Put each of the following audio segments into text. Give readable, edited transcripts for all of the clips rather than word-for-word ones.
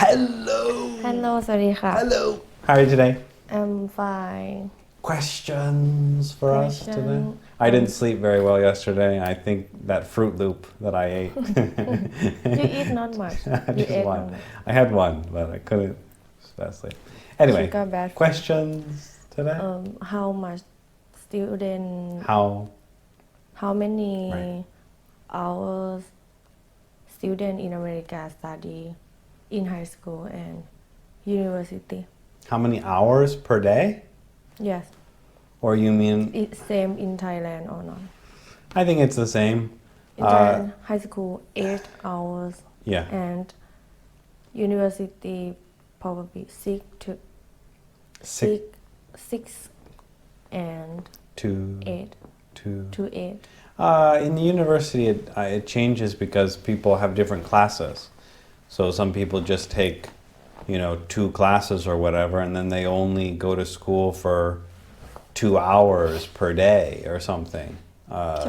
Hello. Hello สวัสดีค่ะ Hello. How are you today? I'm fine. Questions for us today? I didn't sleep very well yesterday. I think that Fruit Loop that I ate. You eat not much. You Just ate one. not much. I had one, but I couldn't sleep. Anyway, Sugar bad. questions today? How much student? How many Right. hours student in America study in high school and university? How many hours per day? Yes. Or you mean? It's same in Thailand or not? I think it's the same. In Thailand, high school 8 hours Yeah. and university probably 6 to Six 6 and to 8 to 8. In the university, it changes because people have different classes. So some people just take, 2 classes or whatever, and then they only go to school for 2 hours per day or something.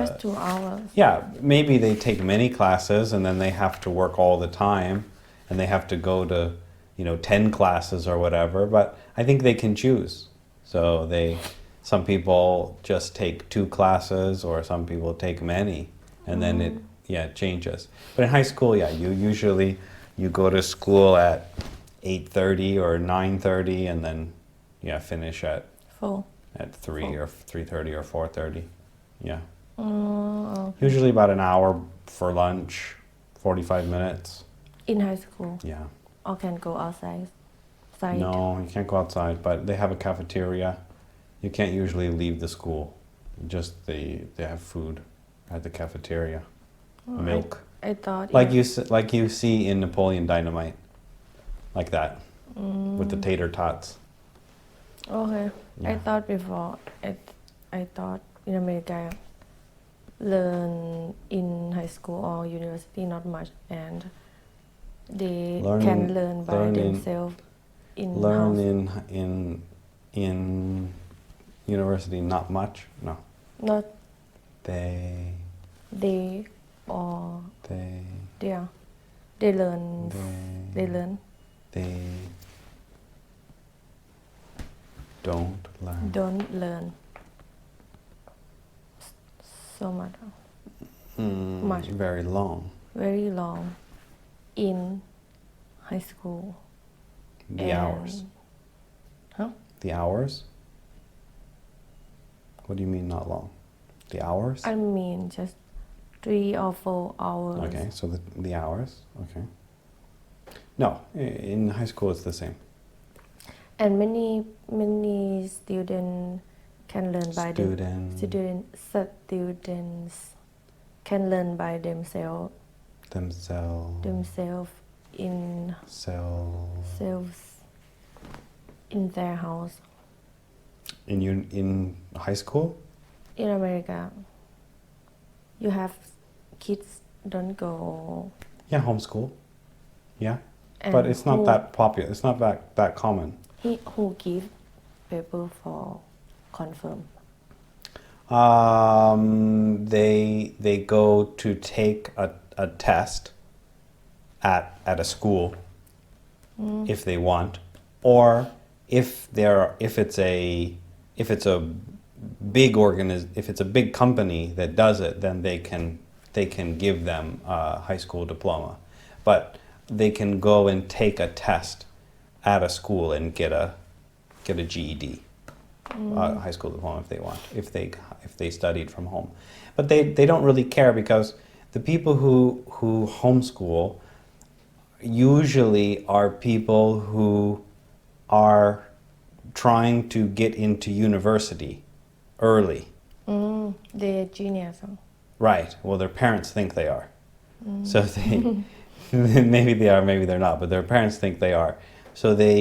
Just 2 hours. Yeah, maybe they take many classes and then they have to work all the time, and they have to go to, 10 classes or whatever. But I think they can choose. So some people just take 2 classes, or some people take many, and then it changes. But in high school, you go to school at 8:30 or 9:30, and then finish at 4. 3 or 3:30 or 4:30. Yeah. Oh. Usually about an hour for lunch, 45 minutes. In high school, Yeah. or can go outside. Side. No, you can't go outside, but they have a cafeteria. You can't usually leave the school. Just they have food at the cafeteria. Milk. I thought Like you see in Napoleon Dynamite. Like that. With the tater tots. Okay. I Yeah. thought before. I thought in America, learn in high school or university not much, and they can learn by themselves in Learn house. in university not much. No. Not They or they there. They learn. They learn. they don't learn. Don't learn so much. Much. Very long. Very long in high school. The and- hours. Huh? The hours? What do you mean not long? The hours? I mean just 3 or 4 hours. Okay, so the hours. Okay. No, in high school it's the same. And many students can learn by students can learn by themselves in selves in their house. In high school? In America, you have kids don't go. Yeah, homeschool. Yeah. And But it's not who- that popular. It's not that common. Who give paper for confirm? They go to take a test at a school if they want, or if it's a big company that does it, then they can give them a high school diploma, but they can go and take a test at a school and get a GED. High school diploma if they want, if they studied from home. But they don't really care, because the people who homeschool usually are people who are trying to get into university early. They're genius. Huh? Right. Well, their parents think they are. So they maybe they are, maybe they're not, but their parents think they are. So they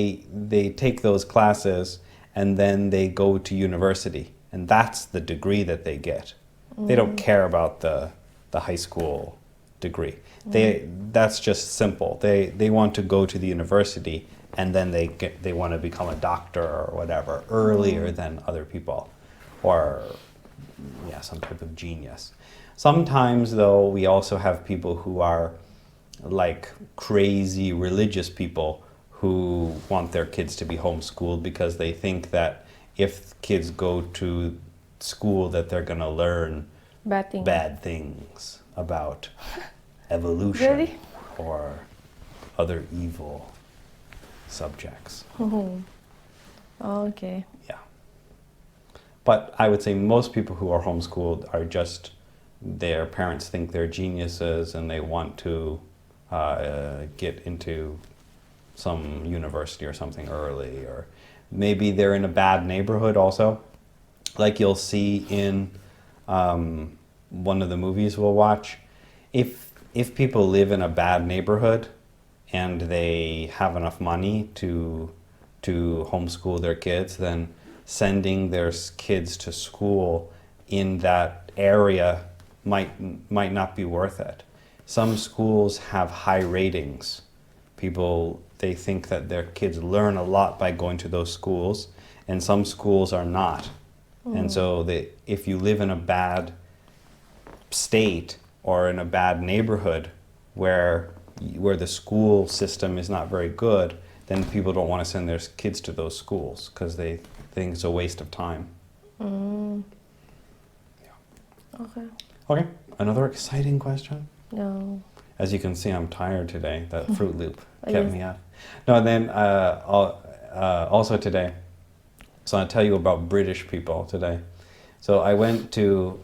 take those classes, and then they go to university, and that's the degree that they get. They don't care about the high school degree. That's just simple. They want to go to the university, and then they want to become a doctor or whatever earlier than other people, or some type of genius. Sometimes, though, we also have people who are like crazy religious people who want their kids to be homeschooled because they think that if kids go to school that they're going to learn bad things about evolution Really? or other evil subjects. Okay. Yeah. But I would say most people who are homeschooled are just their parents think they're geniuses and they want to get into some university or something early, or maybe they're in a bad neighborhood also. Like you'll see in one of the movies we'll watch, if people live in a bad neighborhood and they have enough money to homeschool their kids, then sending their kids to school in that area might not be worth it. Some schools have high ratings. People, they think that their kids learn a lot by going to those schools, and some schools are not. And so if you live in a bad state or in a bad neighborhood where the school system is not very good, then people don't want to send their kids to those schools because they think it's a waste of time. Okay. Okay, another exciting question. No. As you can see, I'm tired today. That Fruit Loop kept Yes. me up. No, and then also today, so I'll tell you about British people today. So I went to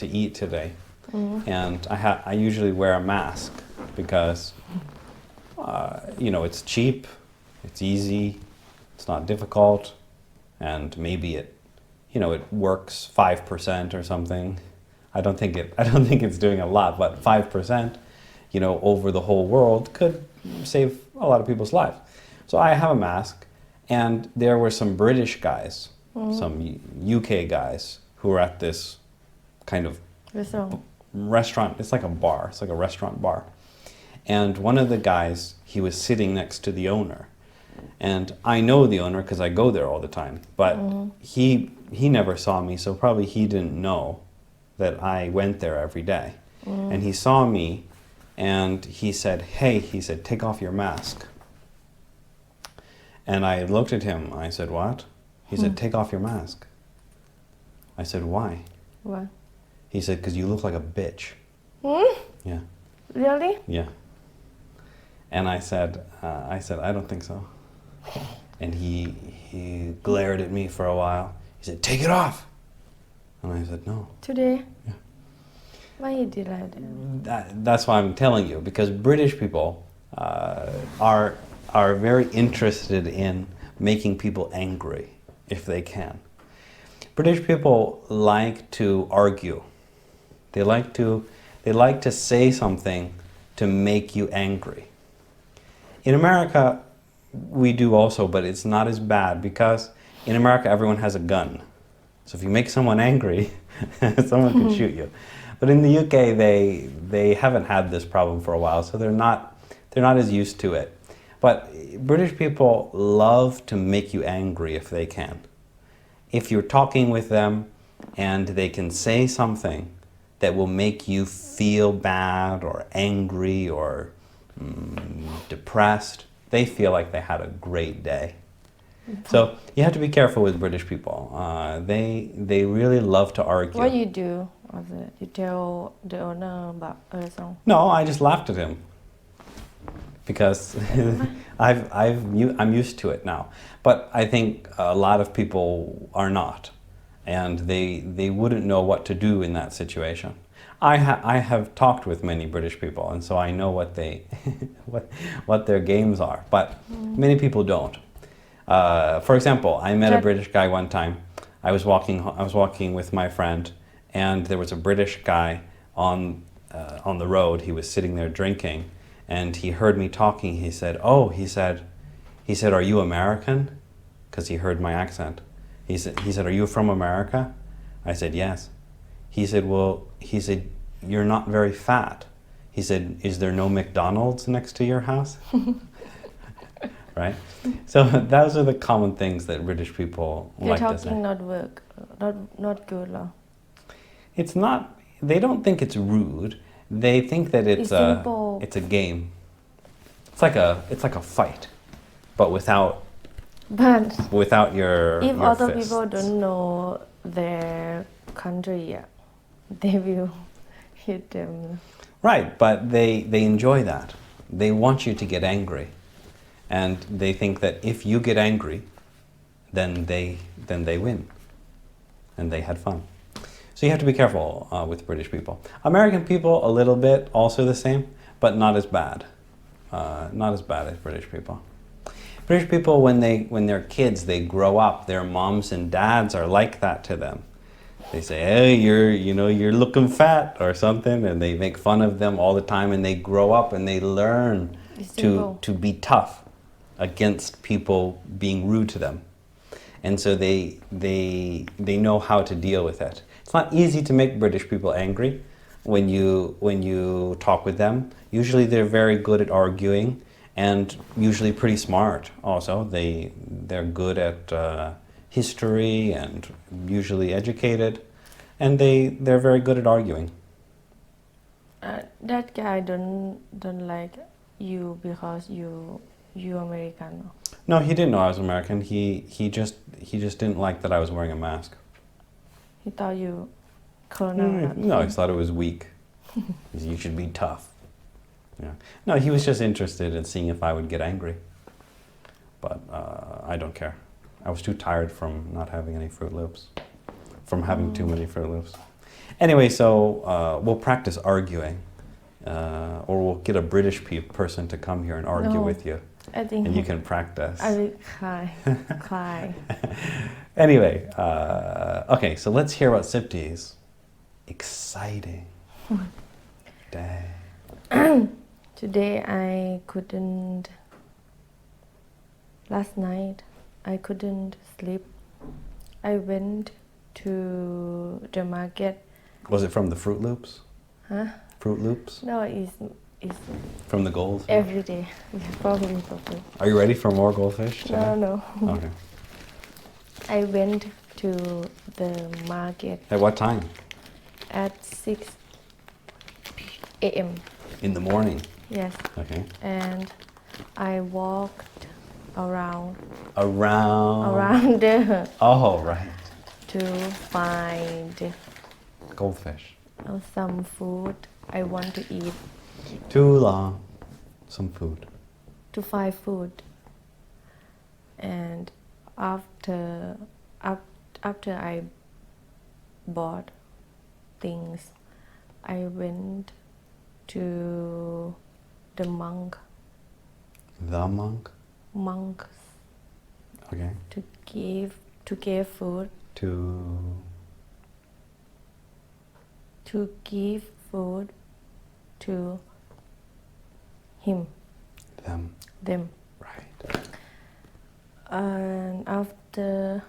eat today, and I usually wear a mask because it's cheap, it's easy, it's not difficult, and maybe it works 5% or something. I don't think it's doing a lot, but 5%, over the whole world could save a lot of people's lives. So I have a mask, and there were some British guys, some UK guys who were at this kind of restaurant. It's like a bar. It's like a restaurant bar. And one of the guys, he was sitting next to the owner. And I know the owner because I go there all the time. But he never saw me, so probably he didn't know that I went there every day. And he saw me, and he said, "Hey," he said, "take off your mask." And I looked at him. I said, "What?" He said, "Take off your mask." I said, "Why?" What? He said, "Because you look like a bitch." Yeah. Really? Yeah. And I said, "I don't think so." And he glared at me for a while. He said, "Take it off." And I said, "No." Today? Yeah. Why you did like that? That's why I'm telling you, because British people are very interested in making people angry if they can. British people like to argue. They like to say something to make you angry. In America, we do also, but it's not as bad because in America everyone has a gun. So if you make someone angry, someone can shoot you. But in the UK, they haven't had this problem for a while, so they're not as used to it. But British people love to make you angry if they can. If you're talking with them and they can say something that will make you feel bad or angry or depressed, they feel like they had a great day. So you have to be careful with British people. They really love to argue. What you do? You tell the owner about something? No, I just laughed at him because I'm used to it now. But I think a lot of people are not, and they wouldn't know what to do in that situation. I have talked with many British people, and so I know what they what their games are. But many people don't. For example, I met a British guy one time. I was walking with my friend, and there was a British guy on the road. He was sitting there drinking, and he heard me talking. He said, "Are you American?" Because he heard my accent. He said, "Are you from America?" I said, "Yes." He said, "You're not very fat." He said, "Is there no McDonald's next to your house?" Right? So those are the common things that British people like to say. Talking not good, It's not, they don't think it's rude. They think that It's simple. it's a game. It's like a fight, but But without your if your other fists. people don't know their country, they will hit them. Right, but they enjoy that. They want you to get angry, and they think that if you get angry, then they win, and they had fun. So you have to be careful with British people. American people, a little bit, also the same, but not as bad. Not as bad as British people. British people, when they're kids, they grow up. Their moms and dads are like that to them. They say, "Hey, you're looking fat," or something, and they make fun of them all the time. And they grow up and they learn to be tough against people being rude to them, and so they know how to deal with it. It's not easy to make British people angry when you talk with them. Usually, they're very good at arguing. And usually pretty smart also. They're good at history and usually educated. And they're very good at arguing. That guy don't like you because you American. No, he didn't know I was American. He just didn't like that I was wearing a mask. He thought you coronavirus. No, he thought it was weak. You should be tough. Yeah. No, he was just interested in seeing if I would get angry. But I don't care. I was too tired from not having any Fruit Loops. From having too many Fruit Loops. Anyway, so we'll practice arguing. Or we'll get a British person to come here and argue with you. I think and you can practice. I will cry. Anyway, okay, so let's hear about Sipti's exciting day. Today I couldn't. Last night I couldn't sleep. I went to the market. Was it from the Fruit Loops? Huh? Fruit Loops? No, it's from the gold? Every day. Probably. Are you ready for more goldfish today? No. Okay. I went to the market. At what time? At 6 a.m. In the morning? Yes. Okay. And I walked around there. Oh, right. To find goldfish. Some food I want to eat. Too long. Some food. To find food. And after I bought things, I went to the monk. The monk? Monks. Okay. To give food. To give food to him. Them. Right. And after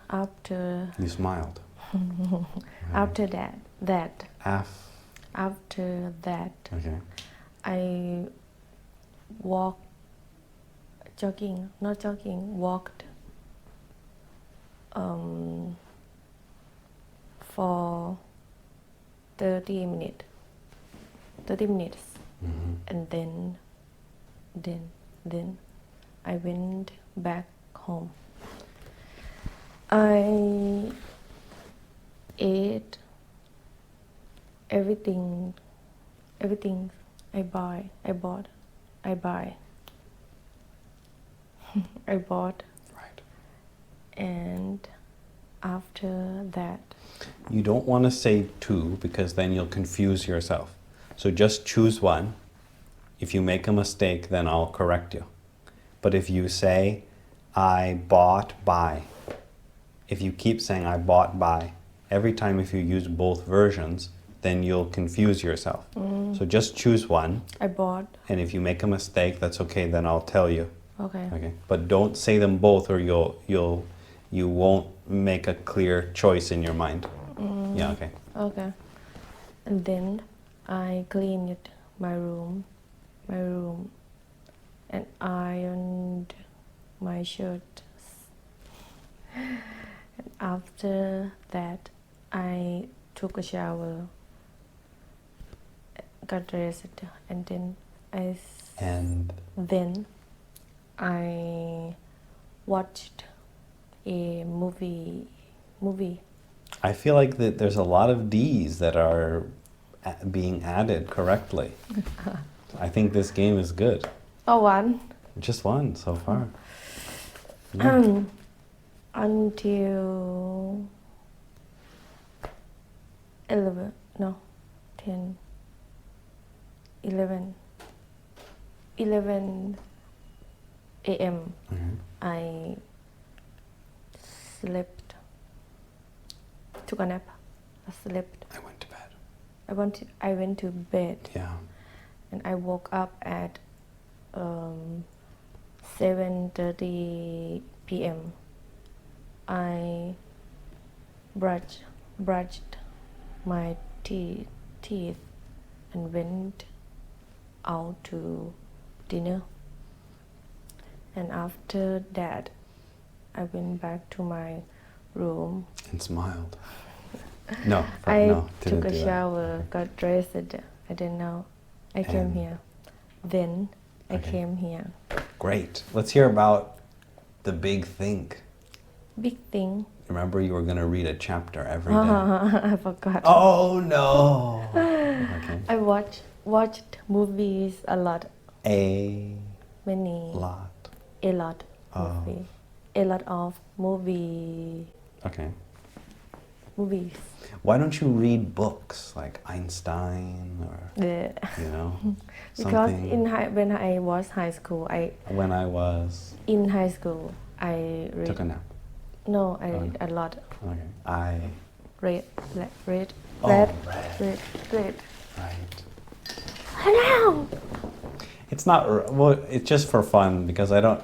you smiled. Right. After that. After that. Okay. I walked for 30 minutes. Mm-hmm. And then I went back home. I ate everything I bought. Right. And after that. You don't want to say two because then you'll confuse yourself. So just choose one. If you make a mistake, then I'll correct you. But if you say, I bought by, if you keep saying I bought by, every time if you use both versions, then you'll confuse yourself. So just choose one. I bought. And if you make a mistake, that's okay, then I'll tell you. Okay. But don't say them both or you won't make a clear choice in your mind. Yeah, okay. Okay. And then I cleaned my room and ironed my shirt. And after that, I took a shower. got dressed and then And then I watched a movie. I feel like that there's a lot of D's that are being added correctly. I think this game is good. Oh, one. Just one so far. Until 11, no, 10, 11 a.m. I slept, took a nap. I slept. I went to bed. I went to bed. Yeah. And I woke up at 7:30 p.m. I brushed my teeth and went out to dinner. And after that, I went back to my room. And smiled. No, I no, took didn't a do shower, got dressed. I didn't know. I came here. Then I came here. Great. Let's hear about the big thing. Big thing. Remember, you were going to read a chapter every day. I forgot. Oh no. Okay. I watched movies a lot. A lot of movie. A lot of movies. Why don't you read books like Einstein or Because something? when I was high school, When I was in high school I read. took a nap. No, I read a lot. Okay. I Read. read. Right. I know. It's not well. It's just for fun because read.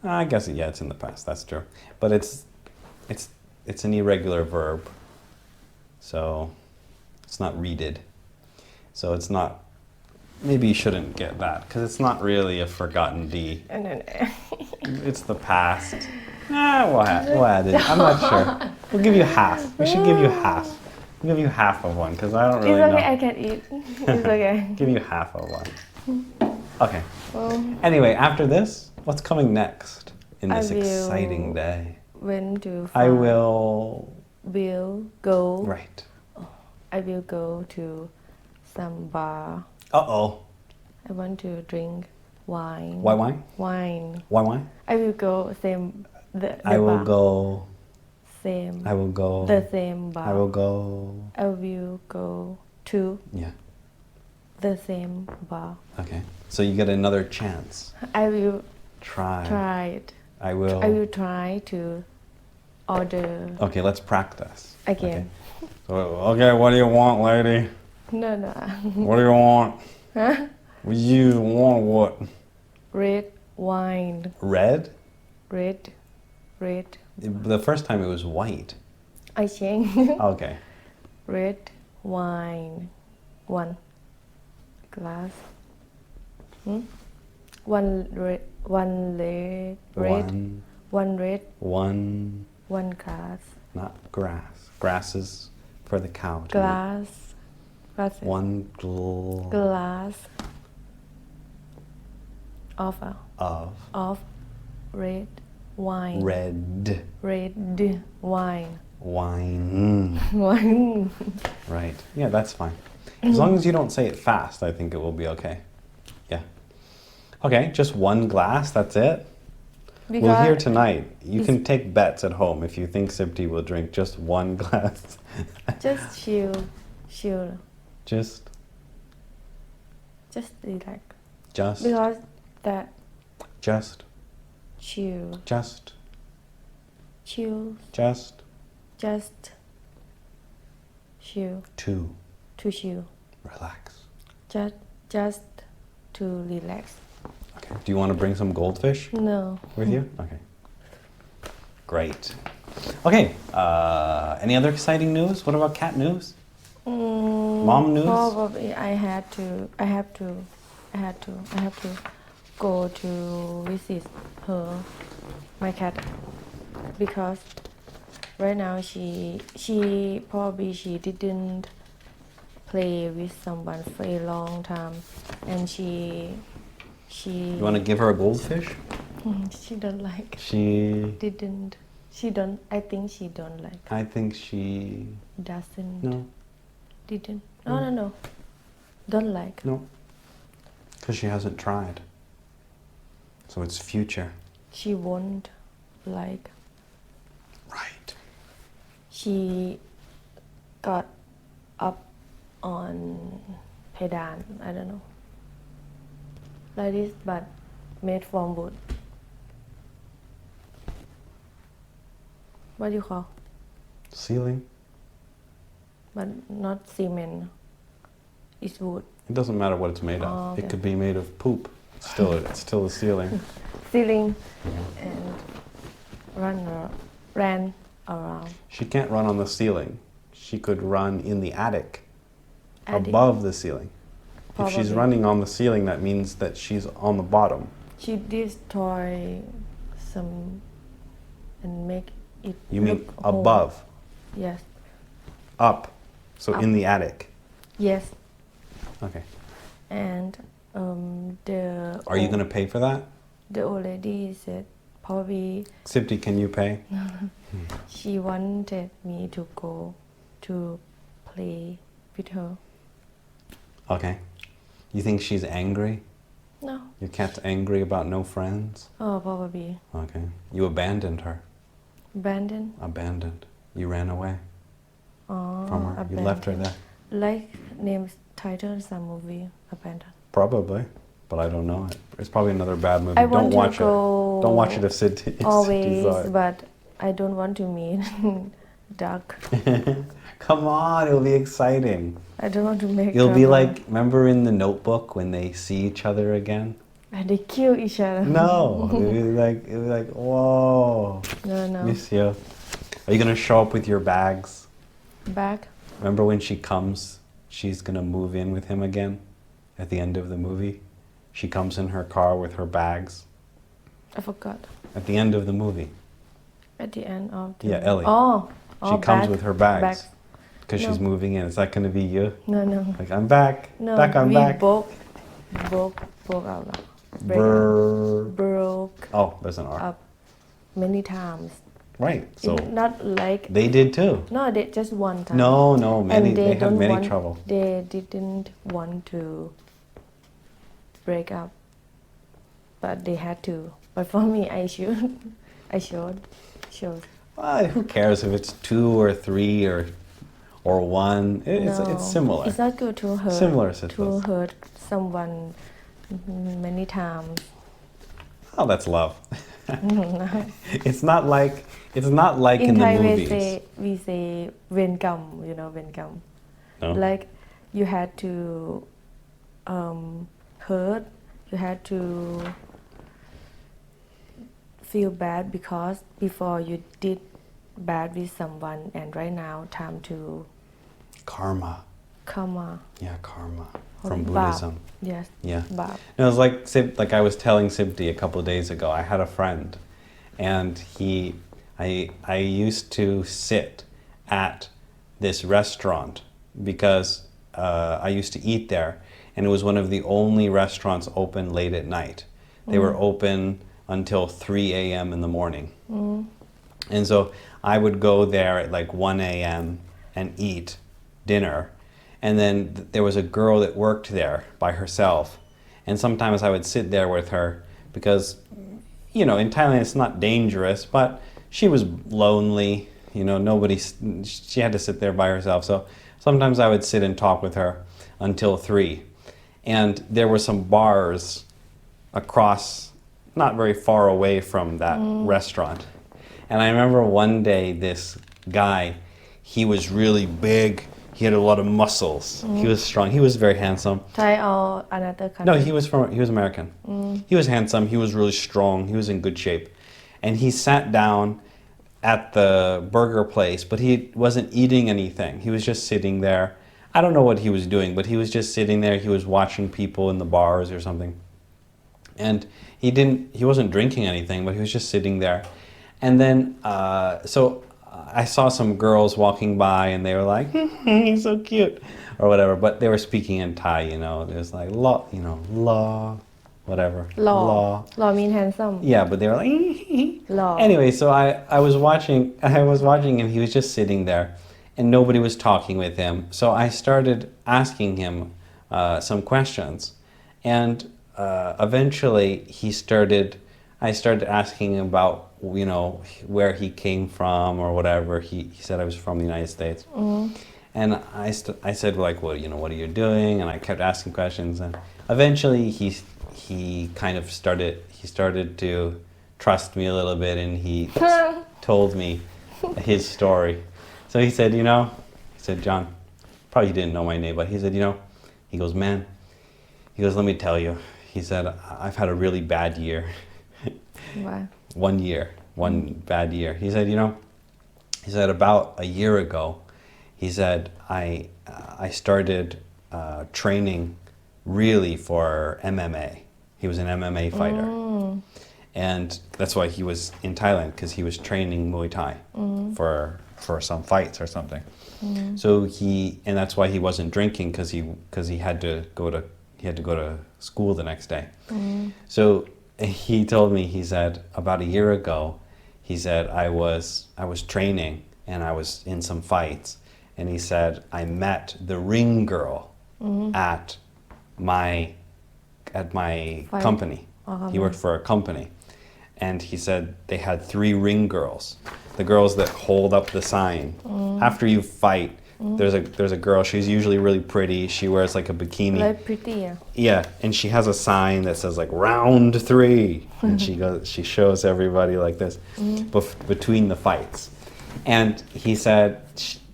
I guess it's in the past. That's true, but it's an irregular verb, so it's not readed. So it's not. Maybe you shouldn't get that because it's not really a forgotten D. It's the past. We'll add it. I'm not sure. We'll give you half. We should give you half. We'll give you half of one because I don't really know. It's okay. I can eat. It's okay. Give you half of one. Okay. Anyway, after this, what's coming next in this exciting day? When to I will go. Right. I will go to some bar. Uh-oh. I want to drink wine. Why wine? Wine. Why wine? I will go same. I will go. Same. I will go. The same bar. I will go. I will go to the same bar. Okay. So you get another chance. I will Try it. I will. I will try to order Okay, let's practice. again. Okay, what do you want, lady? No. What do you want? Huh? You want what? Red wine. Red? Red. The first time it was white. I change. Okay. Red wine. One glass. One red. One red. One red. One glass. Not grass. Grass is for the cow. Glass. One glass of red wine. Red Wine. wine. Right. Yeah, that's fine. As long as you don't say it fast, I think it will be okay. Yeah. Okay, just one glass, that's it? We'll hear tonight. You can take bets at home if you think Sipti will drink just one glass. Just chill. Just relax. Just. Because that. Just. Chill. Just. Chill. Just. Chill. To chill. relax. Just to relax. Okay. Do you want to bring some goldfish No. with you? Okay. Great. Okay. Any other exciting news? What about cat news? Mom news? Probably I have to go to visit my cat, because right now she didn't play with someone for a long time, and she You want to give her a goldfish? she don't like. She. Didn't. She don't. I think she don't like. I think she. Doesn't. No. Didn't. No. Don't like. No. Because she hasn't tried. So it's future. She won't like. Right. She got up on pedan. I don't know. Like this, but made from wood. What do you call? Ceiling? But not cement. It's wood. It doesn't matter what it's made of. Oh, okay. It could be made of poop. It's still a ceiling. Ceiling and ran around. She can't run on the ceiling. She could run in the attic. Attic. Above the ceiling. Probably. If she's running on the ceiling, that means that she's on the bottom. She destroy some and make it. You mean look whole. above? Yes. Up. So Up. in the attic. Yes. Okay. And the. Are you going to pay for that? The old lady said probably. Sipti, can you pay? She wanted me to go to play with her. Okay. You think she's angry? No. Your cat's angry about no friends? Oh, probably. Okay. You abandoned her. Abandoned. Abandoned. You ran away Oh, from her. You left her there. Like names title some movie Abandoned. Probably, but I don't know it. It's probably another bad movie. I Don't want to watch go it. Don't watch it if Sid always, saw it. but I don't want to meet duck. Come on, it'll be exciting. I don't want to make. It'll be trouble. like, remember in The Notebook when they see each other again? And they kill each other. No, it'll be like, whoa, No. miss you. Are you gonna show up with your bags? Back. Remember when she comes, she's gonna move in with him again at the end of the movie? She comes in her car with her bags I forgot. at the end of the movie. At the end of the. Yeah, Ellie. Oh. She comes back. with her bags Back. because No. she's moving in. Is that gonna be you? No. Like, I'm back. No. Back, I'm we back. broke out. Break out. Brr. Broke Oh, there's an R. up many times. Right. So Not like. they did too. No, they just one time. No, many. And They had don't many want, trouble. They didn't want to break up, but they had to. But for me, I showed. Who cares if it's 2 or 3 or 1? No, It's similar. It's not good to hurt. Similar To situations. hurt someone many times. Oh, that's love. No. It's not like in the Thai movies. we say เวรกรรม you know เวรกรรม No? Like you had to hurt, you had to feel bad because before you did bad with someone, and right now time to Karma. karma. Yeah, karma. From Bab. Buddhism. Yes. Yeah. Bab. No, it was like I was telling Sibti a couple of days ago. I had a friend, and I used to sit at this restaurant because I used to eat there, and it was one of the only restaurants open late at night. They were open until 3 a.m. in the morning. And so I would go there at like 1 a.m. and eat dinner. And then there was a girl that worked there by herself. And sometimes I would sit there with her because, you know, in Thailand it's not dangerous, but she was lonely, you know, she had to sit there by herself. So sometimes I would sit and talk with her until 3. And there were some bars across, not very far away from that restaurant. And I remember one day this guy, he was really big. He had a lot of muscles. He was strong. He was very handsome. Thai or another country? No, he was American. He was handsome. He was really strong. He was in good shape. And he sat down at the burger place, but he wasn't eating anything. He was just sitting there. I don't know what he was doing, but he was just sitting there. He was watching people in the bars or something. And he wasn't drinking anything, but he was just sitting there. And then, so I saw some girls walking by and they were like, he's so cute, or whatever. But they were speaking in Thai, you know. It was like law, you know, law, whatever. Law mean handsome. Yeah, but they were like, Law. Anyway, so I was watching and he was just sitting there, and nobody was talking with him. So I started asking him some questions, and eventually I started asking him about, you know, where he came from or whatever. He said I was from the United States. And I said, like, well, you know, what are you doing? And I kept asking questions, and eventually he kind of started to trust me a little bit, and he told me his story. So he said, John, probably didn't know my name, but he said, he goes, man, let me tell you. He said, I've had a really bad year. Why? One bad year. He said, about a year ago, he said, I started training really for MMA. He was an MMA fighter. And that's why he was in Thailand, because he was training Muay Thai for some fights or something. So and that's why he wasn't drinking, because he had to go to school the next day. So he told me, he said, about a year ago, he said, I was training and I was in some fights, and he said, I met the ring girl at my company. He worked for a company, and he said they had 3 ring girls, the girls that hold up the sign. After you fight, there's a girl, she's usually really pretty, she wears like a bikini. Very pretty, yeah. Yeah, and she has a sign that says like round 3, and she shows everybody like this between the fights. And he said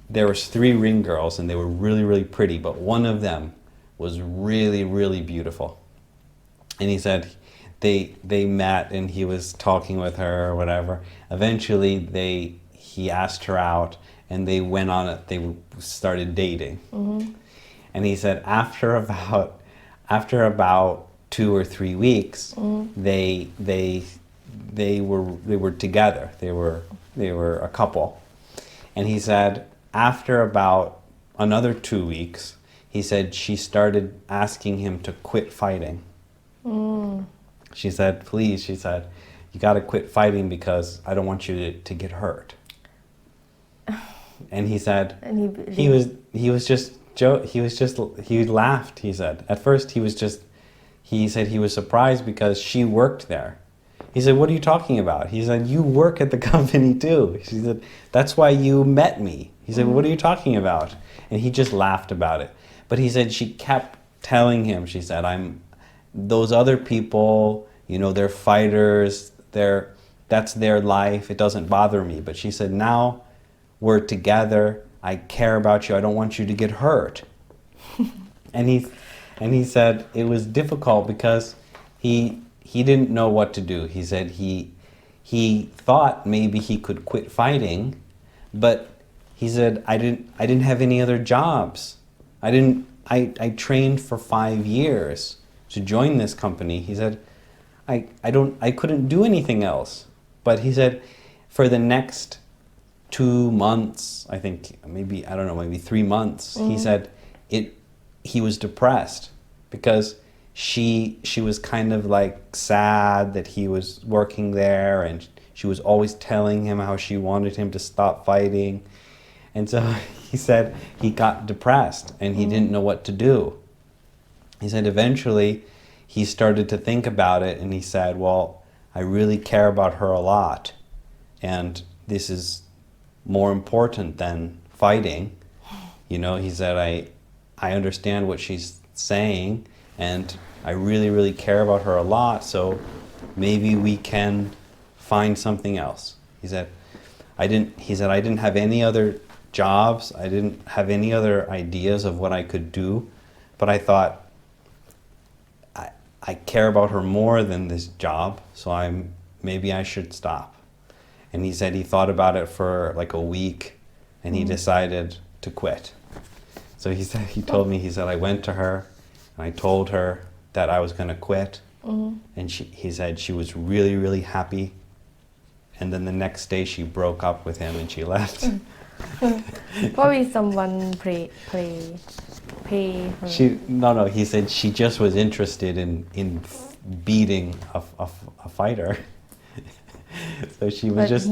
there was 3 ring girls, and they were really, really pretty, but one of them was really, really beautiful. And he said they met, and he was talking with her or whatever. Eventually he asked her out, and they went on it. They started dating. And he said after about 2 or 3 weeks, they were together. They were a couple. And he said after about another 2 weeks, he said she started asking him to quit fighting. She said, please, she said, you got to quit fighting because I don't want you to get hurt. And he said, and he laughed, he said. At first he said he was surprised because she worked there. He said, what are you talking about? He said, you work at the company too. She said, that's why you met me. He said, what are you talking about? And he just laughed about it. But he said she kept telling him, she said, those other people, they're fighters, that's their life, it doesn't bother me. But she said, now we're together, I care about you, I don't want you to get hurt. And he said it was difficult because he didn't know what to do. He said he thought maybe he could quit fighting, but he said I didn't have any other jobs. I trained for 5 years to join this company. He said I couldn't do anything else. But he said for the next 2 months, I think maybe 3 months, he said he was depressed because she was kind of like sad that he was working there, and she was always telling him how she wanted him to stop fighting. And so he said he got depressed and he didn't know what to do. He said eventually he started to think about it, and he said, well, I really care about her a lot, and this is more important than fighting. He said, I understand what she's saying, and I really, really care about her a lot, so maybe we can find something else. He said I didn't have any other jobs, I didn't have any other ideas of what I could do, but I thought I care about her more than this job, so maybe I should stop. And he said he thought about it for like a week, and he decided to quit. So he told me, I went to her and I told her that I was going to quit, and he said she was really, really happy, and then the next day she broke up with him and she left. Probably someone pay her. No, he said she just was interested in beating a fighter. So she was just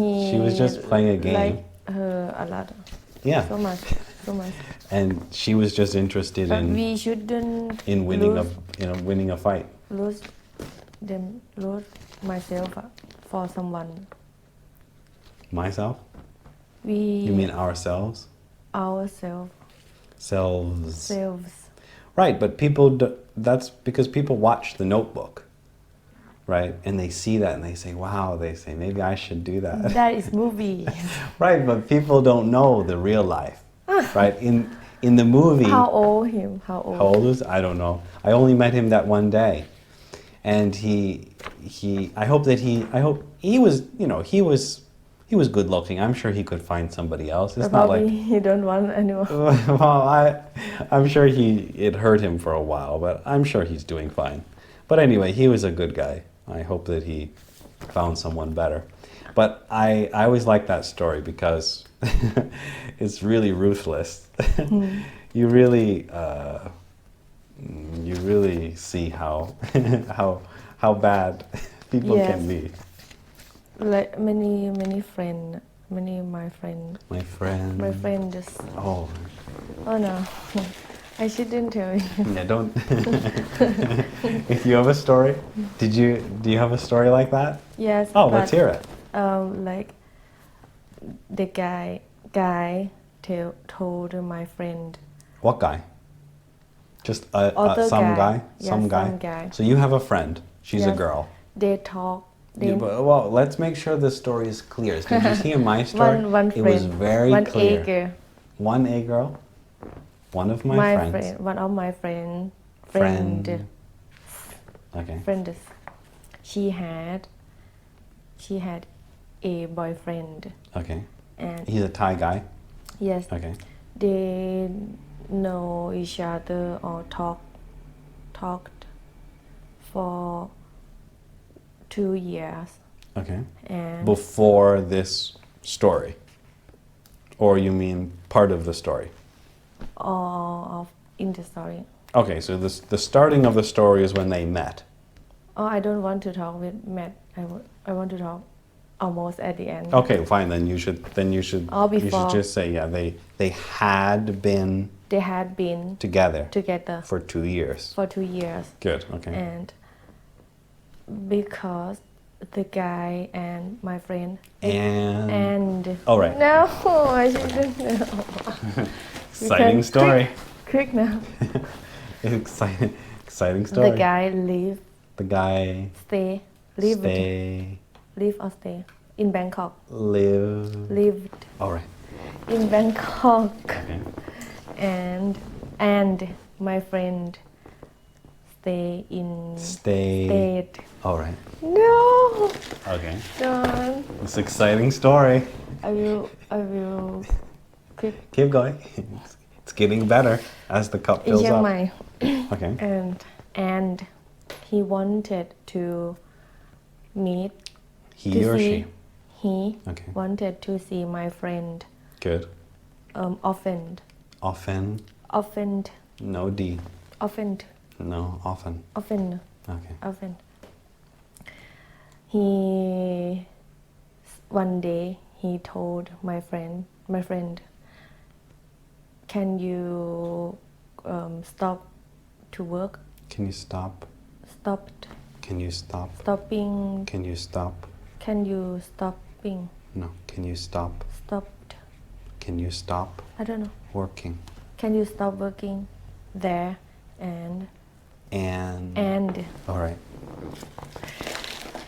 playing a game. Like her a lot. Yeah. So much. And she was just interested But we shouldn't in winning a fight. lose myself for someone. Myself? We You mean ourselves? ourselves. Selves. Right, but that's because people watch The Notebook, right? And they see that and they say, wow, they say, maybe I should do that. That is movie. Right, but people don't know the real life, right? In the movie... How old him? How old is? I don't know. I only met him that one day. And I hope he was good looking. I'm sure he could find somebody else. It's not like... Probably he don't want anyone. Well, I'm sure it hurt him for a while, but I'm sure he's doing fine. But anyway, he was a good guy. I hope that he found someone better. But I always like that story because it's really ruthless. You really see how bad people can be. Like many my friend. My friend. My friend just. Oh no, I shouldn't tell you. Yeah, don't. If you have a story, do you have a story like that? Yes. Oh, let's hear it. Like the guy told my friend. What guy? Just some guy? Yeah, some guy? Some guy. So you have a friend. She's a girl. They talk. Well, let's make sure the story is clear. Did you hear my story? One it friend. was very one clear. A girl. One A girl? One of my friends. Friend. One of my friend. Okay. Friends. She had a boyfriend. Okay. And he's a Thai guy? Yes. Okay. They know each other or talked for 2 years. Okay. And before this story? Or you mean part of the story? Or in the story. Okay, so the starting of the story is when they met. Oh, I don't want to talk with Matt. I want to talk almost at the end. Okay, fine. Then you should. Or before. You should just say they had been. They had been together. For 2 years. For 2 years. Good. Okay. And because the guy and my friend. And. Oh right. No, I shouldn't know. Exciting story. Quick now. Exciting story. The guy leave. The guy. Stay. Live or stay in Bangkok. Lived. All right. In Bangkok. Okay. And my friend stayed. All right. No. Okay. Don't. It's an exciting story. I will. Keep going. It's getting better as the cup fills up. Okay. And he wanted to meet. He or she? He okay. wanted to see my friend. Good. Often. No D. Often. No, often. Okay. Often. One day he told my friend, can you stop to work? Can you stop? Stopped. Can you stop? Stopping. Can you stop? Can you stopping? No. Can you stop? Stopped. Can you stop? I don't know. Working. Can you stop working there and. All right.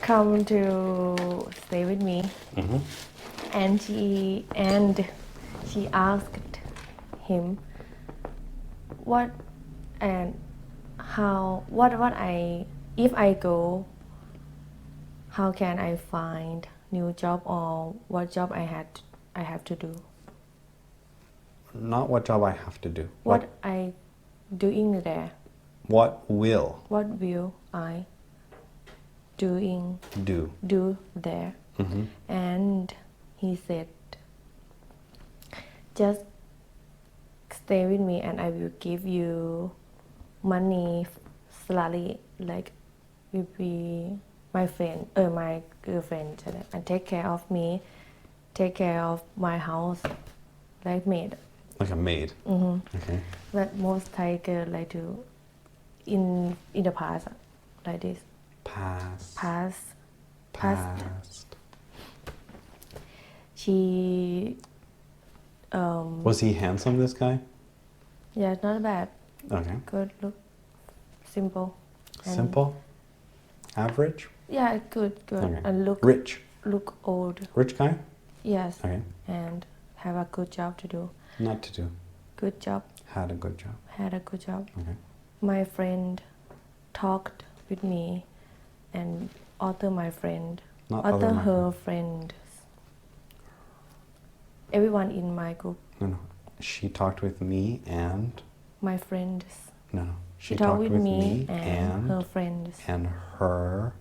Come to stay with me. Mm-hmm. And she asked him what and how what if I go, how can I find new job or what job I have to do? Not what job I have to do. What I doing there? What will I do there? Mm-hmm. and he said just stay with me and I will give you money salary like will be my friend my girlfriend and take care of me take care of my house like maid like a maid okay but most Thai girl like to in the past like this past she was he handsome this guy yeah not bad okay good look simple average yeah good okay. and look old rich guy yes okay and have a good job to do not to do good job had a good job okay my friend talked with me and other my friend not other my her friend. friends everyone in my group no she talked with me and my friends no she talked with me and her friends and her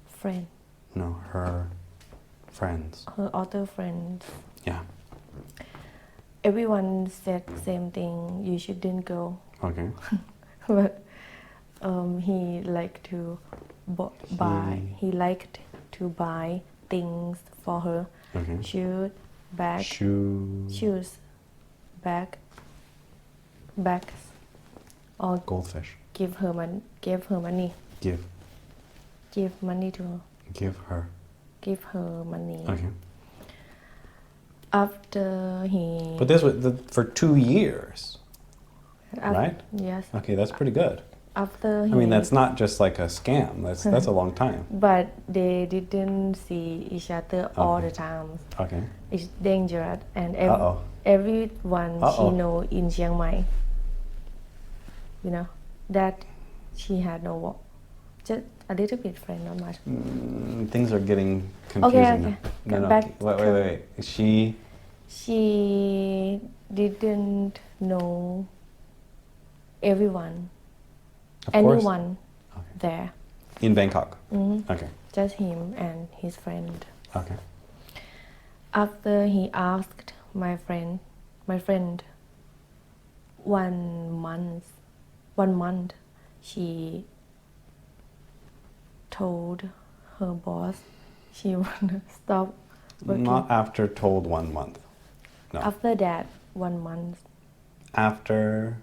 friend no her friends her other friends yeah everyone said same thing you shouldn't go okay but he liked to buy he liked to buy things for her okay shoes bags or goldfish give her money give money to her give her money okay after he but this was for 2 years right yes okay that's pretty good after I mean that's not just like a scam that's a long time but they didn't see each other all the time okay it's dangerous and everyone she know in Chiang Mai you know that she had no work just a little bit friend not much things are getting confusing okay. no wait she didn't know everyone of anyone course. Okay. there in Bangkok okay just him and his friend okay after he asked my friend 1 month she told her boss she wanna stop working not after told 1 month no after that 1 month after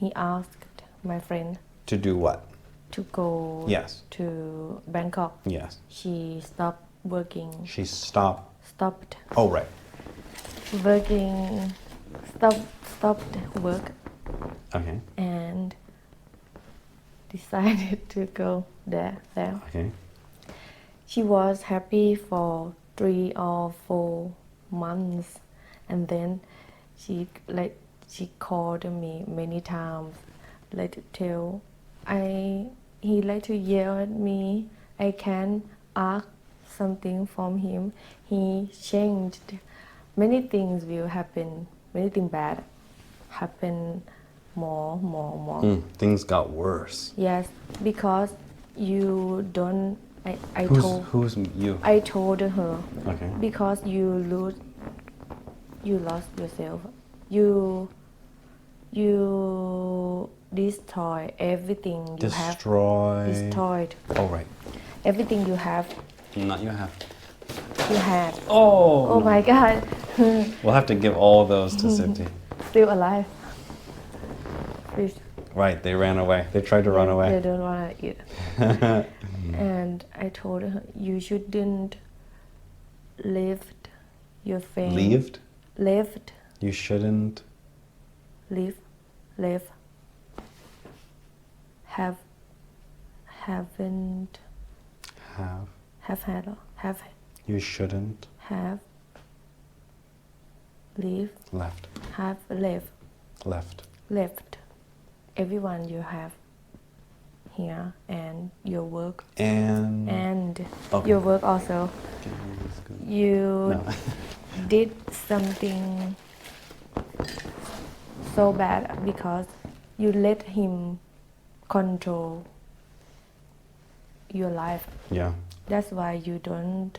he asked my friend to do what to go yes to Bangkok yes she stopped working she stopped oh right working stopped work okay and decided to go there okay she was happy for 3 or 4 months and then she called me many times like to tell he like to yell at me I can't ask something from him he changed many things will happen many things bad happen more things got worse yes because you don't who's you I told her okay because you lost yourself you destroy everything you have destroyed oh right everything you have not you have you had oh my god we'll have to give all those to Sipti still alive please right they ran away they tried to run away they don't want to eat and I told her you shouldn't lift your face left you shouldn't live haven't have had or have you shouldn't have have left everyone you have here and your work and okay. your work also you did something so bad because you let him control your life. Yeah. That's why you don't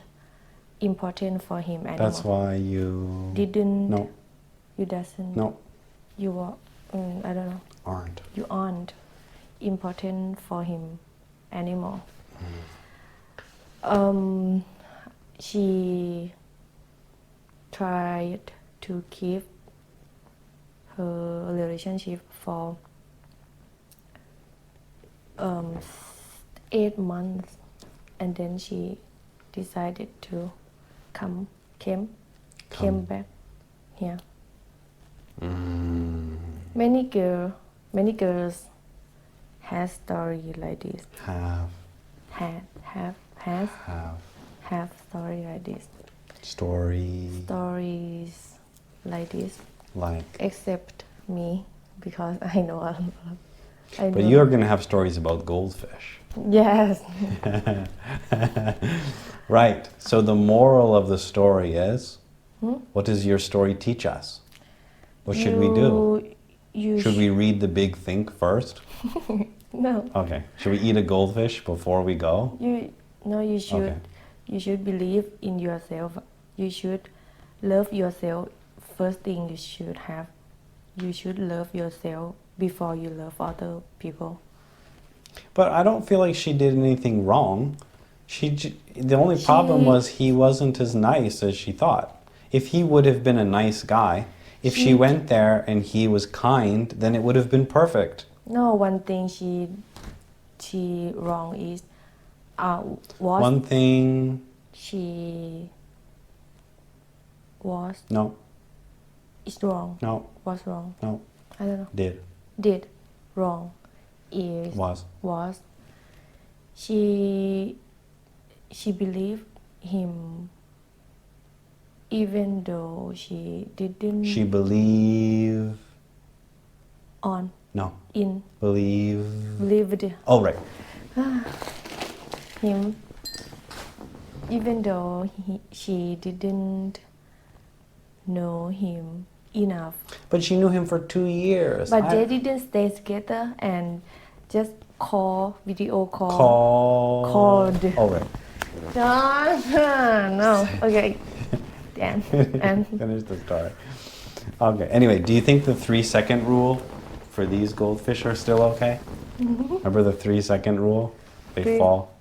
important for him anymore. That's why you Didn't. no You doesn't. no You were. I don't know. aren't. You aren't important for him anymore. She tried to keep her relationship for 8 months, and then she decided to came back here. Many girls has story like this. Have story like this. Stories like this. Like. Except me, because I know a lot. But you're going to have stories about goldfish. Yes. Right. So the moral of the story is, what does your story teach us? What should we do? Should we read the big think first? No. Okay. Should we eat a goldfish before we go? You should. Okay. You should believe in yourself. You should love yourself. First thing you should have. You should love yourself before you love other people. But I don't feel like she did anything wrong. The only problem was he wasn't as nice as she thought. If he would have been a nice guy, if she went there and he was kind, then it would have been perfect. No, one thing she wrong is One thing. She was. No. It's wrong. No. Was wrong. No. I don't know. Did. Wrong. Is. Was. She believed him even though she didn't. She believed. On. No. In. Believed. It. Oh, right. Him, even though she didn't know him enough. But she knew him for 2 years. But they didn't stay together and just video call. Called. Oh, right. No. Okay. And Finish the story. Okay. Anyway, do you think the 3-second rule for these goldfish are still okay? Remember the 3-second rule? They fall.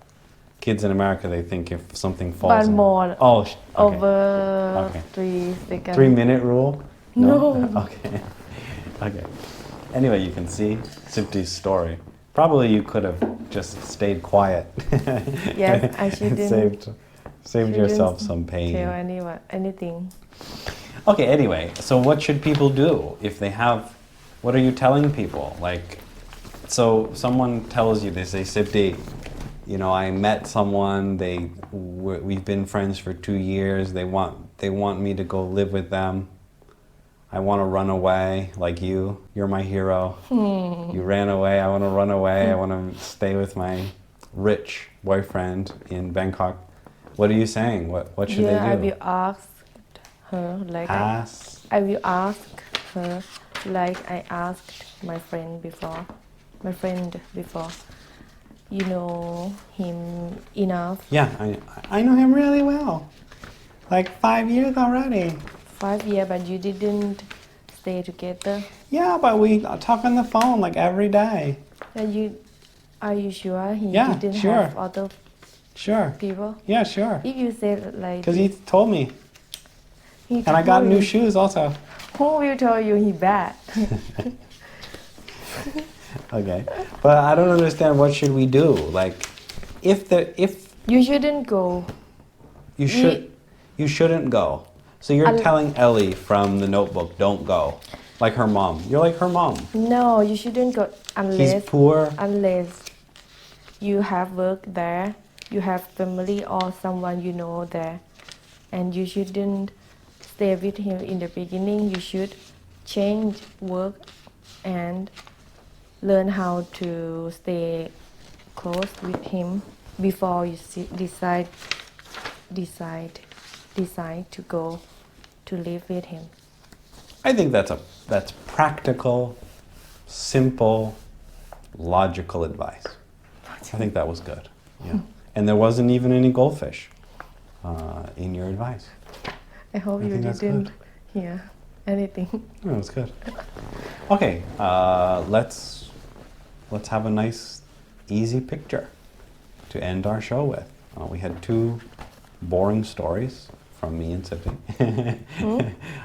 Kids in America, they think if something falls. But more. Oh, okay. Over Okay. 3 seconds. 3-minute rule? No. Okay. Okay. Anyway, you can see Sipti's story. Probably you could have just stayed quiet. Yes, I shouldn't. Saved yourself some pain. Tell anything. Okay, anyway, so what should people do if they have, what are you telling people? Like, so someone tells you, they say, Sipti, you know, I met someone, we've been friends for 2 years, they want me to go live with them. I want to run away like you're my hero. You ran away, I want to run away, I want to stay with my rich boyfriend in Bangkok. What are you saying? What should they do? I will ask her like I will ask her like I asked my friend before. You know him enough. Yeah, I know him really well. Like 5 years already. 5 years, but you didn't stay together. Yeah, but we talk on the phone like every day. Are you sure he Yeah, didn't sure. have other people? Yeah, sure. If you said like... Because he told me. And I got new shoes also. Who will tell you he bad? Okay. But I don't understand, what should we do? Like, if... You shouldn't go. You shouldn't go. So you're telling Ellie from the Notebook, don't go. Like her mom. You're like her mom. No, you shouldn't go unless... He's poor. Unless you have work there, you have family or someone you know there. And you shouldn't stay with him in the beginning. You should change work and learn how to stay close with him before you decide to go to live with him. I think that's practical, simple, logical advice. I think that was good. Yeah. And there wasn't even any goldfish in your advice. I hope I you think that's didn't good. hear anything. No, it's good. Okay, let's have a nice, easy picture to end our show with. We had two boring stories from me and Celpip.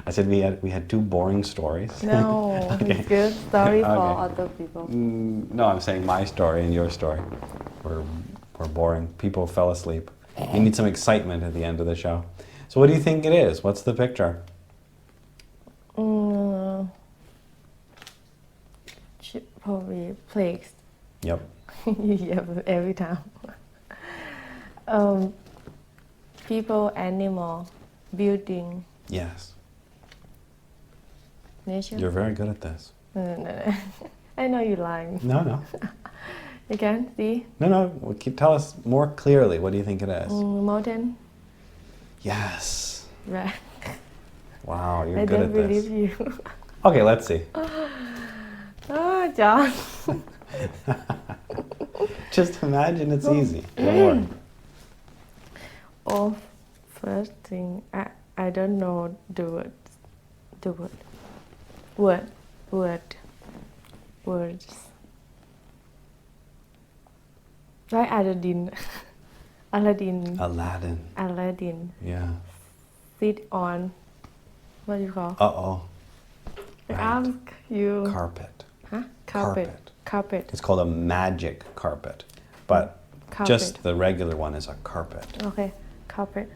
I said we had two boring stories. No, Okay. it's good story for Okay. other people. No, I'm saying my story and your story were boring. People fell asleep. You need some excitement at the end of the show. So what do you think it is? What's the picture? Probably plagues. Yep. Yeah, every time. People, animal, building, Yes. nature. You're very good at this. No. I know you're lying. No. You can see No. Well, tell us more clearly. What do you think it is? mountain. Yes. Right. Wow, you're I good don't at this. believe you. Okay, let's see. Oh, John. Just imagine it's easy. Don't worry. Oh, first thing, I don't know the word. The word. Words. Like Aladdin. Aladdin. Yeah. Sit on. What do you call? Uh-oh. I Right. ask you. Carpet. Huh? Carpet. It's called a magic carpet. But Carpet. just the regular one is a carpet. Okay, carpet.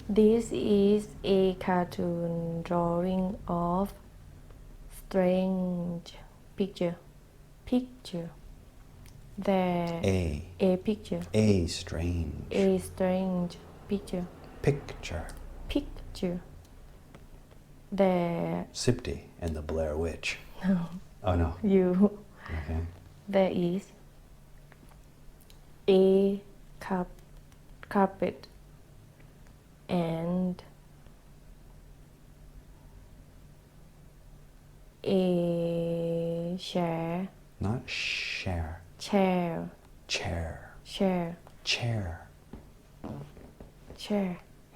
This is a cartoon drawing of strange picture. There. A picture. A strange. A strange picture. Picture. There. Sipti and the Blair Witch. No. Oh, no. You. Okay. There is a carpet and a chair. Not share. Chair.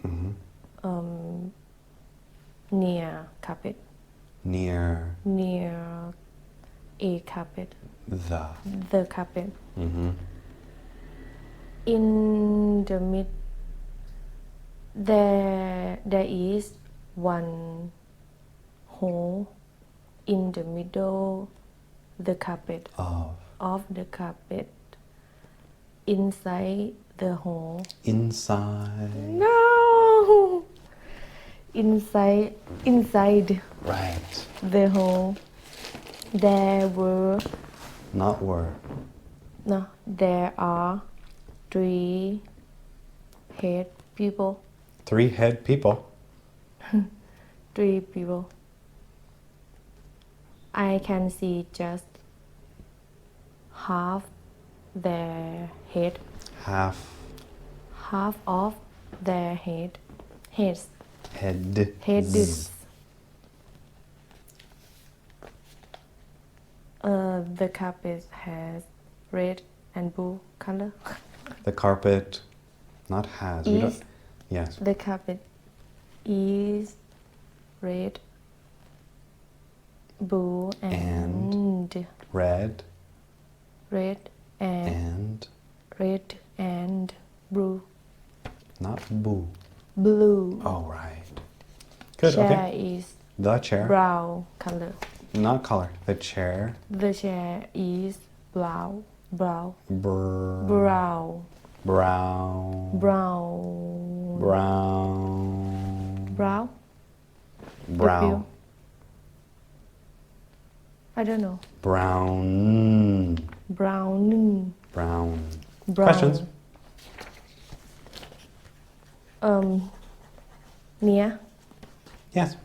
Mm-hmm. Near carpet. Near A carpet. the. Carpet. Mm-hmm. In the mid, there is one hole in the middle the carpet of the carpet. Inside the hole. Inside. No. Inside Right. the hole, there were. Not were. No, there are 3 head people. 3 head people. 3 people. I can see just half their head. Half. Half of their heads. Heads. The carpet has red and blue color. The carpet. Not has. We don't. Yes. The carpet is red, blue, and Red. red and blue. Not boo. Blue. Oh, right. Good. Chair Okay. is The chair. brown color. Not color. The chair. The chair is brown. Brown. Brown. Brown. Brown. Brown. Brown. I don't know. Brown. Brown. Questions? Near. Yes.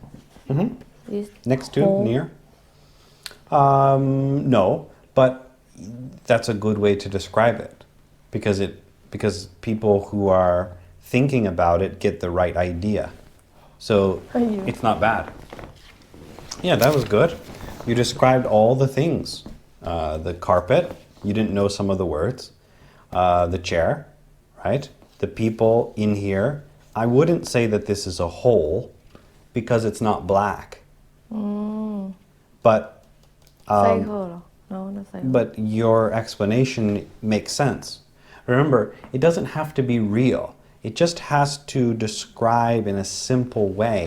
Mm-hmm. Is Next to, hole. near. No, but that's a good way to describe it, because people who are thinking about it get the right idea. So it's not bad. Yeah, that was good. You described all the things. The carpet, you didn't know some of the words. the chair, right? The people in here. I wouldn't say that this is a hole because it's not black. But cycle เหรอ no not cycle but your explanation makes sense. Remember, it doesn't have to be real. It just has to describe in a simple way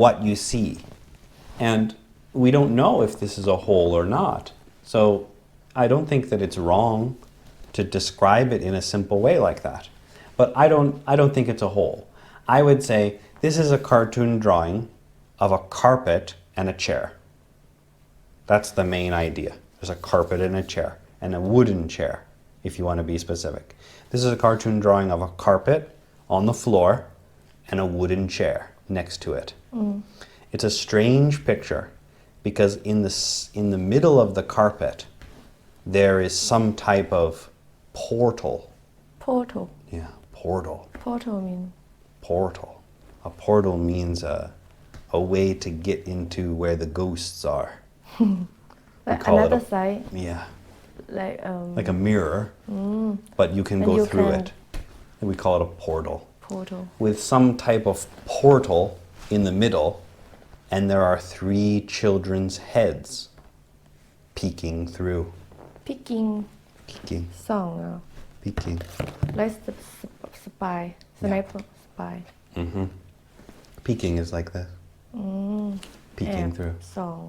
what you see. And we don't know if this is a hole or not. So I don't think that it's wrong to describe it in a simple way like that. But I don't think it's a hole. I would say this is a cartoon drawing of a carpet and a chair. That's the main idea. There's a carpet and a chair, and a wooden chair, if you want to be specific. This is a cartoon drawing of a carpet on the floor and a wooden chair next to it. It's a strange picture because in the middle of the carpet, there is some type of portal. portal Yeah, portal. portal mean Portal. A portal means a way to get into where the ghosts are. like call it another a- side Yeah, like a mirror, but you can And go you through can- it. And we call it a portal. portal With some type of portal in the middle, and there are 3 children's heads peeking through. picking Peeking, ส่องอ่ะ peeking. like spy sniper spy Peeking is like this. Peeking แอบ through. ส่อง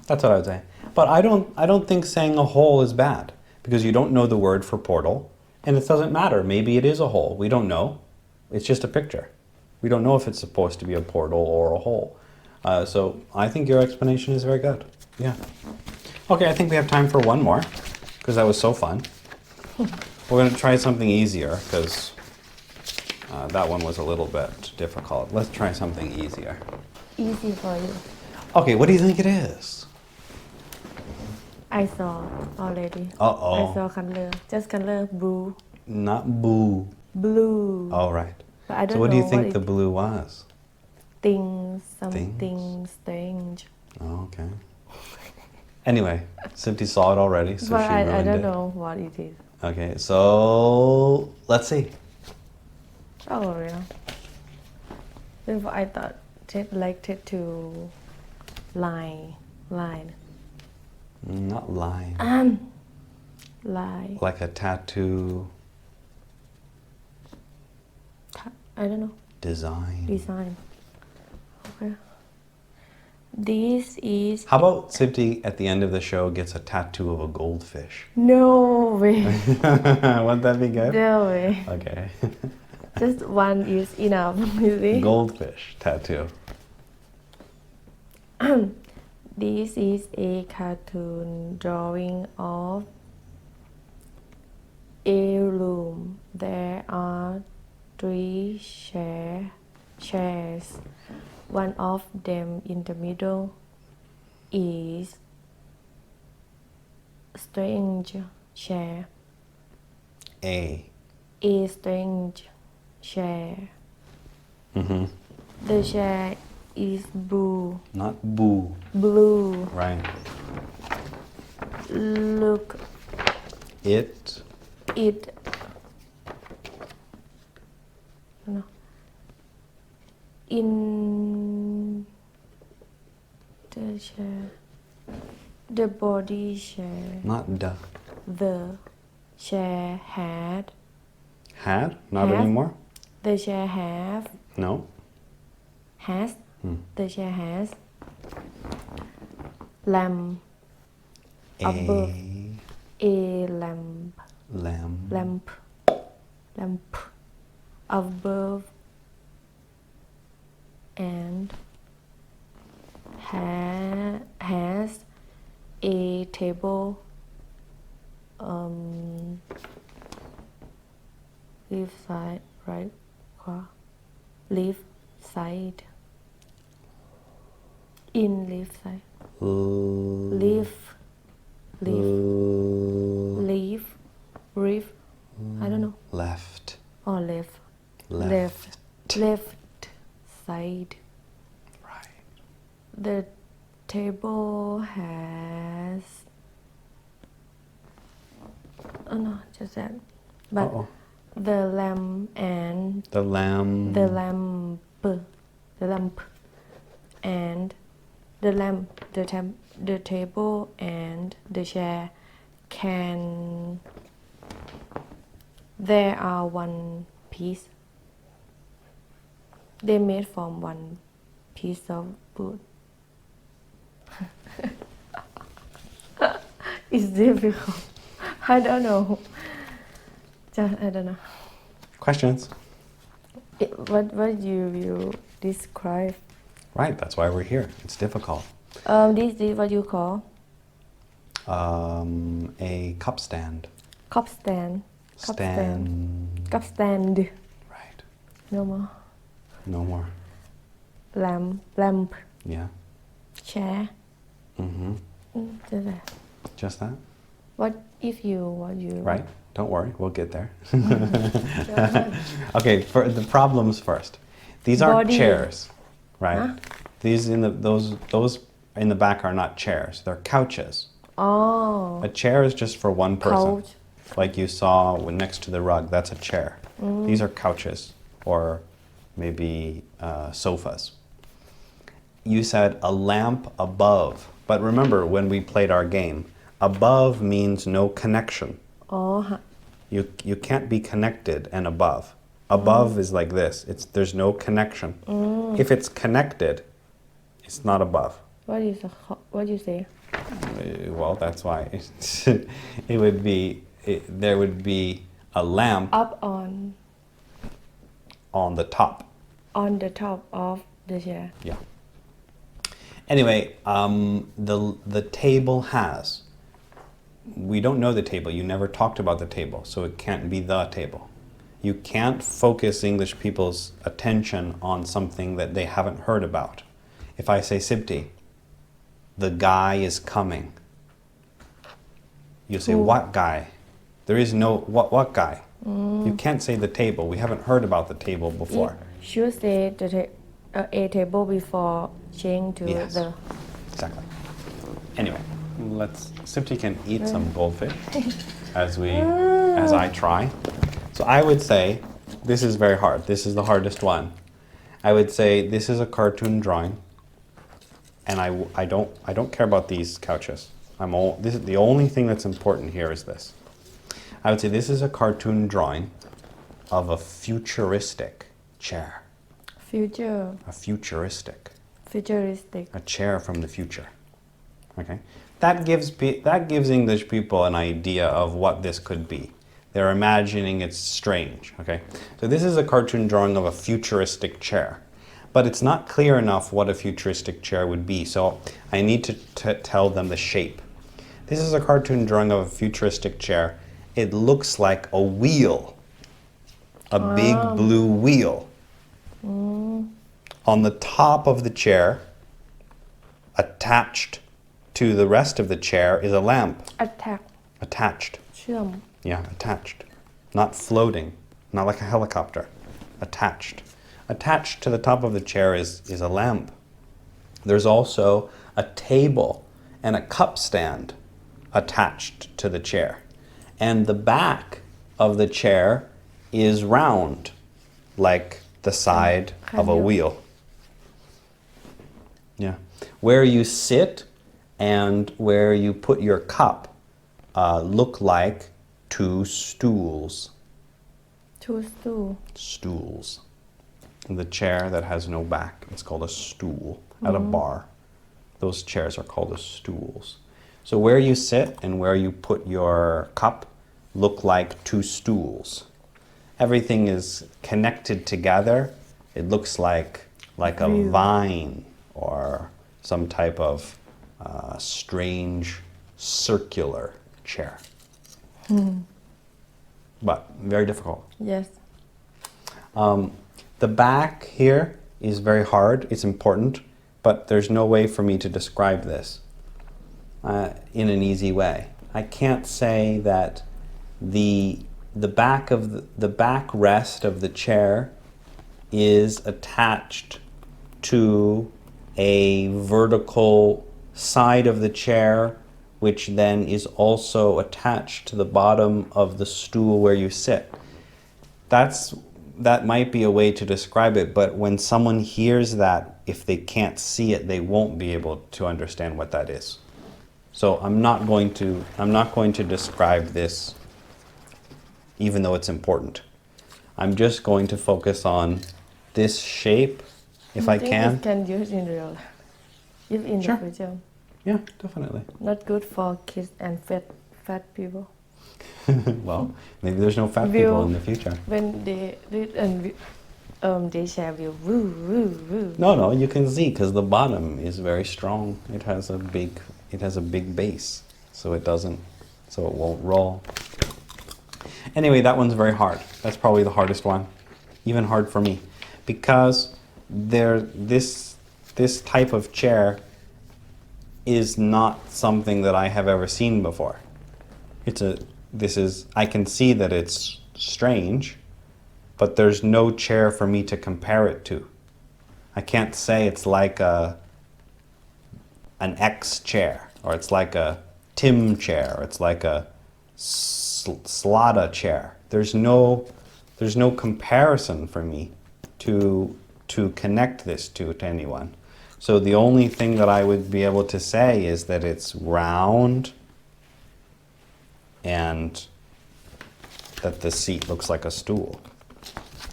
That's what I would say. But I don't think saying a hole is bad because you don't know the word for portal, and it doesn't matter. Maybe it is a hole. We don't know. It's just a picture. We don't know if it's supposed to be a portal or a hole. So I think your explanation is very good. Yeah. Okay, I think we have time for one more because that was so fun. We're going to try something easier because that one was a little bit difficult. Let's try something easier. easy for you Okay, what do you think it is? I saw already Uh-oh. I saw color just color blue Not boo. blue All right. but I don't So what know do you think what the blue was? things something strange Oh, okay. Anyway, Simpty saw it already, so but she ruined I don't it. know what it is Okay, so let's see. oh yeah before I thought like tattoo line Not line. line Like a tattoo I don't know design. design okay this is How about Simpty at the end of the show gets a tattoo of a goldfish? no way Wouldn't that be good? no way Okay. just one is enough you see Goldfish tattoo. this is a cartoon drawing of a room there are 3 chairs one of them in the middle is strange chair A. a strange chair Mm-hmm. the chair is Not boo. blue Right. look It. it no in the chair the body chair Not duh. the chair had Had? Not Have. anymore? the chair have No. has the chair has lamp above a lamp above and has a table left side right left side in left side leaf I don't know Left. or left side Right. the table has Oh no, just that. But Uh-oh. the lamp and The lamb. the lamp and the lamp, the table and the chair can. There are one piece. They made from one piece of wood. It's difficult. I don't know. I don't know. Questions? What you describe? Right, that's why we're here. It's difficult. This what you call? A cup stand. Cup stand. Cup stand. Right. No more. No more. Lamp. Yeah. Chair. Mm-hmm. Just that. Just that? What you? Right. Don't worry, we'll get there. Okay, for the problems first. These aren't Body. chairs, right? Huh? These those in the back are not chairs. They're couches. Oh. A chair is just for one person. Couch. Like you saw next to the rug, that's a chair. These are couches or maybe sofas. You said a lamp above, but remember when we played our game, above means no connection. Oh. You can't be connected and above. Above is like this. There's no connection. If it's connected, it's not above. What you say? Well, that's why it would be. There would be a lamp Up on the top. on the top of the chair. Yeah. Anyway, the table has. We don't know the table. You never talked about the table, so it can't be the table. You can't focus English people's attention on something that they haven't heard about. If I say Sipti, the guy is coming. You say, what guy? There is no, what guy? You can't say the table. We haven't heard about the table before. Should say a table before change to Yes. the. Exactly. Anyway, Sipti can eat some goldfish as I try. So I would say, this is very hard. This is the hardest one. I would say this is a cartoon drawing, and I don't care about these couches. This is the only thing that's important here is this. I would say this is a cartoon drawing of a futuristic chair. Future. A futuristic. Futuristic. A chair from the future. Okay, that gives English people an idea of what this could be. They're imagining it's strange. Okay, so this is a cartoon drawing of a futuristic chair, but it's not clear enough what a futuristic chair would be. So I need to tell them the shape. This is a cartoon drawing of a futuristic chair. It looks like a wheel, a big blue wheel. On the top of the chair, attached to the rest of the chair is a lamp. Attached. เชื่อม Yeah, attached. Not floating. Not like a helicopter. Attached. Attached to the top of the chair is a lamp. There's also a table and a cup stand attached to the chair. And the back of the chair is round, like the side of a wheel. Yeah. Where you sit and where you put your cup look like two stools. Two stool. Stools. The chair that has no back, it's called a stool at a bar. Those chairs are called as stools. So where you sit and where you put your cup look like two stools. Everything is connected together. It looks like a vine or some type of strange circular chair. But very difficult. Yes. The back here is very hard. It's important, but there's no way for me to describe this in an easy way. I can't say that the backrest of the chair is attached to a vertical side of the chair which then is also attached to the bottom of the stool where you sit. That might be a way to describe it, but when someone hears that, if they can't see it, they won't be able to understand what that is. So I'm not going to describe this, even though it's important. I'm just going to focus on this shape, if I can. You can use in real life, if in the future. Yeah, definitely. Not good for kids and fat people. Well, maybe there's no fat people in the future. When they read and they share will woo woo woo. No, you can see because the bottom is very strong. It has a big base, so it won't roll. Anyway, that one's very hard. That's probably the hardest one, even hard for me, because this type of chair is not something that I have ever seen before. I can see that it's strange, but there's no chair for me to compare it to. I can't say it's like an X chair, or it's like a Tim chair, or it's like a Slada chair. There's no comparison for me to connect this to anyone. So the only thing that I would be able to say is that it's round and that the seat looks like a stool.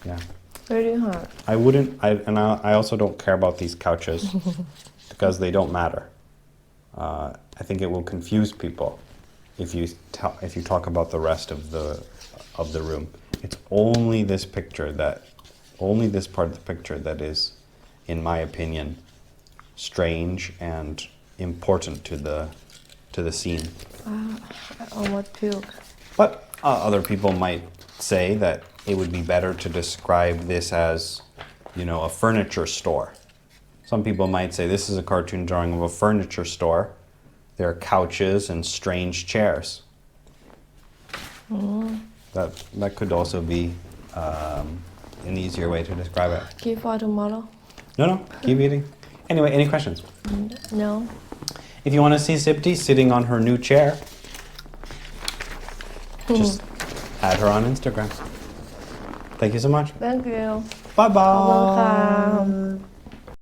Yeah. Very hard. I also don't care about these couches because they don't matter. I think it will confuse people if you talk about the rest of the room. It's only this part of the picture that is, in my opinion, strange and important to the scene. I almost puke. But other people might say that it would be better to describe this as, a furniture store. Some people might say this is a cartoon drawing of a furniture store. There are couches and strange chairs. That could also be an easier way to describe it. Keep for tomorrow? No, keep eating. Anyway, any questions? No. If you want to see Sipti sitting on her new chair, just add her on Instagram. Thank you so much. Thank you. Bye-bye. ขอบคุณค่ะ